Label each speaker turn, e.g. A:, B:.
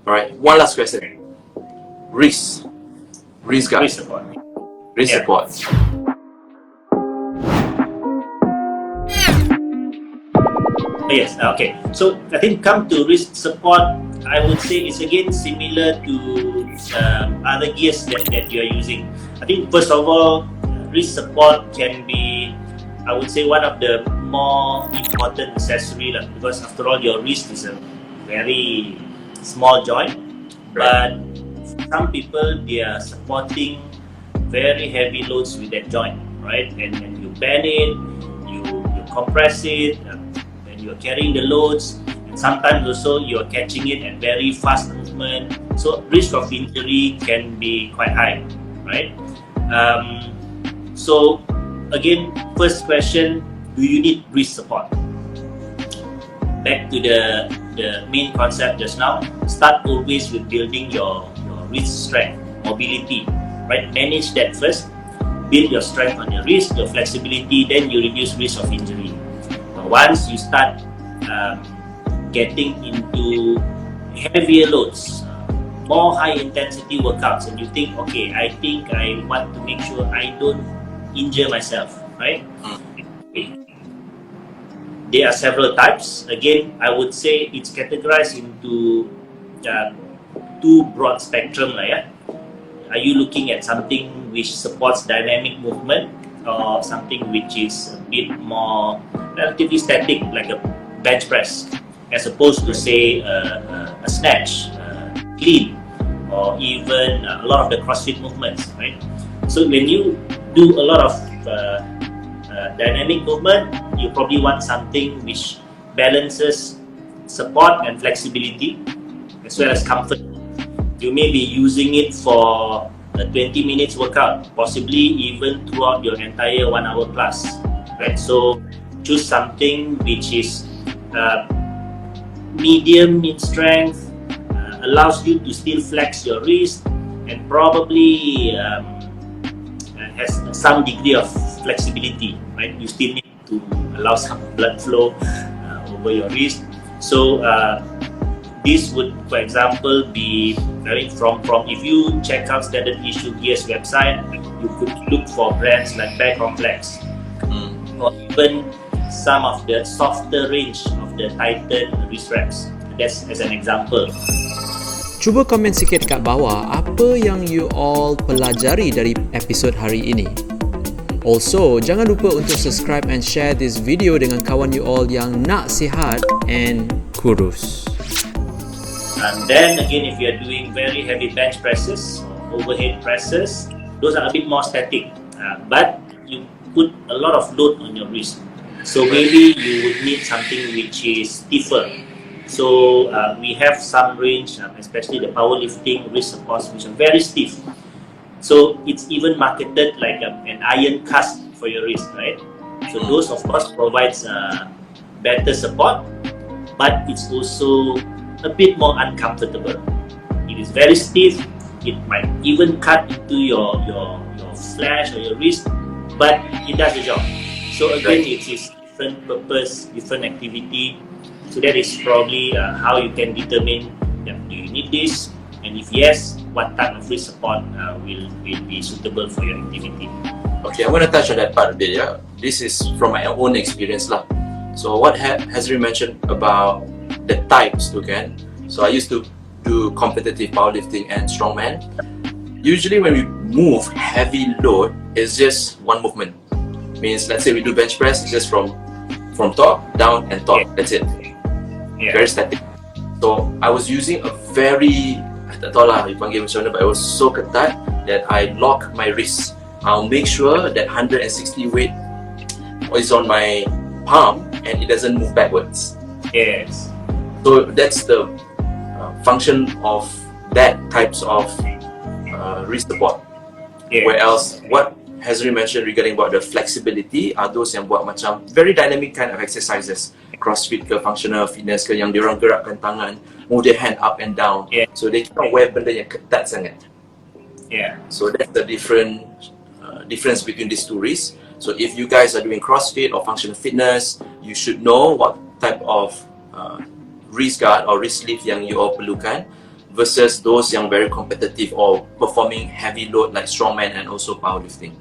A: Alright, one last question. Wrist guard.
B: Wrist support.
A: Wrist
B: Yeah.
A: support.
B: Yes, okay. So I think come to wrist support, I would say it's again similar to other gears that you are using. I think first of all, wrist support can be, I would say, one of the more important accessory because after all your wrist is a very small joint, but some people they are supporting very heavy loads with that joint, right? And you bend it, you compress it, and you're carrying the loads, and sometimes also you're catching it at very fast movement. So risk of injury can be quite high, right? So again, first question, do you need wrist support? Back to the main concept just now, start always with building your wrist strength, mobility, right? Manage that first, build your strength on your wrist, your flexibility, then you reduce risk of injury. But once you start getting into heavier loads, more high intensity workouts, and you think, okay, I think I want to make sure I don't injure myself, right? Okay. There are several types. Again, I would say it's categorized into two broad spectrum. Are you looking at something which supports dynamic movement or something which is a bit more relatively static, like a bench press, as opposed to say a snatch, clean, or even a lot of the CrossFit movements, right? So when you do a lot of dynamic movement, you probably want something which balances support and flexibility as well as comfort. You may be using it for a 20 minutes workout, possibly even throughout your entire 1 hour class, right? So choose something which is medium in strength, allows you to still flex your wrist, and probably has some degree of flexibility, right? You still need to allow some blood flow over your wrist. So this would, for example, be from if you check out Standard Issue Gears website, you could look for brands like Bear Complex, or even some of the softer range of the Titan wrist wraps. That's as an example.
C: Cuba komen sikit kat bawah apa yang you all pelajari dari episod hari ini. Also, jangan lupa untuk subscribe and share this video dengan kawan you all yang nak sihat and kurus.
B: And then again, if you are doing very heavy bench presses or overhead presses, those are a bit more static, but you put a lot of load on your wrist. So maybe you would need something which is stiffer. So we have some range, especially the powerlifting wrist supports, which are very stiff. So it's even marketed like an iron cast for your wrist, right? So those of course provides better support, but it's also a bit more uncomfortable. It is very stiff. It might even cut into your flesh or your wrist, but it does the job. So again, it is different purpose, different activity. So that is probably how you can determine do you need this, and if yes, what type of wrist support will be suitable for your activity.
A: Okay, I'm going to touch on that part a bit. Yeah, this is from my own experience lah. So what Hazri mentioned about the types too, kan? So I used to do competitive powerlifting and strongman. Usually when we move heavy load, it's just one movement. Means let's say we do bench press, it's just from top down and top. That's it.
B: Yeah.
A: Very static. So I was using a very, tak tahu lah dipanggil macam mana, but it was so ketat that I lock my wrist. I'll make sure that 160 weight is on my palm and it doesn't move backwards.
B: Yes.
A: So that's the function of that types of wrist support.
B: Yes.
A: Whereas what Hazri mentioned regarding about the flexibility are those yang buat macam very dynamic kind of exercises, CrossFit ke, functional fitness ke, yang diorang gerakkan tangan, move their hand up and down.
B: Yeah.
A: So they cannot wear benda yang ketat sangat.
B: Yeah.
A: So that's the difference between these two wrists. So if you guys are doing CrossFit or functional fitness, you should know what type of wrist guard or wrist sleeve yang you all perlukan. versus those yang very competitive or performing heavy load like strongman and also powerlifting.